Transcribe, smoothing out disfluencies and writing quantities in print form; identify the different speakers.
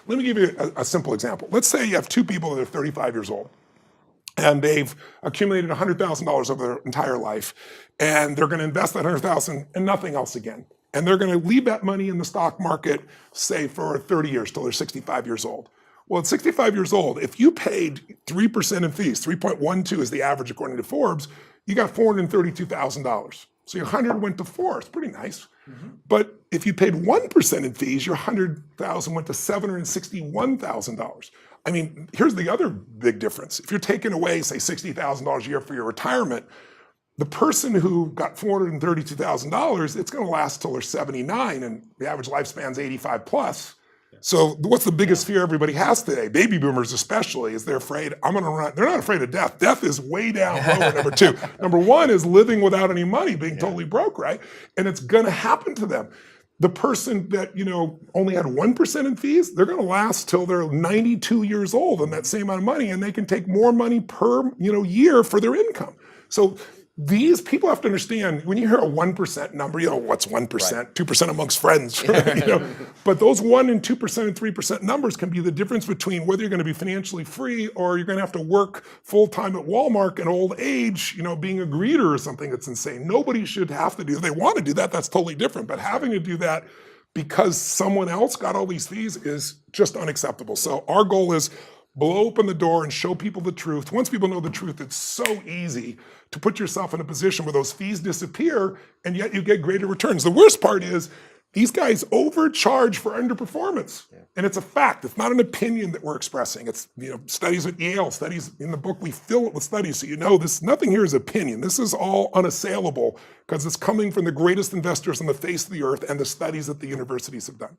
Speaker 1: Let me give you a simple example. Let's say you have two people that are 35 years old, and they've accumulated $100,000 over their entire life, and they're going to invest that $100,000 and nothing else again. And they're going to leave that money in the stock market, say, for 30 years till they're 65 years old. Well, at 65 years old, if you paid 3% in fees, 3.12 is the average according to Forbes, you got $432,000. So your 100 went to 4. It's pretty nice. But if you paid 1% in fees, your 100,000 went to $761,000. I mean, here's the other big difference. If you're taking away, say, $60,000 a year for your retirement, the person who got $432,000, it's going to last till they're 79, and the average lifespan's 85 plus. So what's the biggest fear everybody has today? Baby boomers especially, is they're afraid, I'm going to run. They're not afraid of death. Death is way down lower, number two. Number one is living without any money, being totally broke, right? And it's going to happen to them. The person that, only had 1% in fees, they're going to last till they're 92 years old on that same amount of money, and they can take more money per, year for their income. So these people have to understand, when you hear a 1% number, what's 1%? Right. 2% amongst friends, but those 1% and 2% and 3% numbers can be the difference between whether you're going to be financially free or you're going to have to work full-time at Walmart in old age, being a greeter or something that's insane. Nobody should have to do, if they want to do that, that's totally different, but having to do that because someone else got all these fees is just unacceptable. So our goal is blow open the door and show people the truth. Once people know the truth, it's so easy to put yourself in a position where those fees disappear and yet you get greater returns. The worst part is these guys overcharge for underperformance. And it's a fact. It's not an opinion that we're expressing. It's studies at Yale, studies in the book, we fill it with studies. So this, nothing here is opinion. This is all unassailable because it's coming from the greatest investors on the face of the earth and the studies that the universities have done.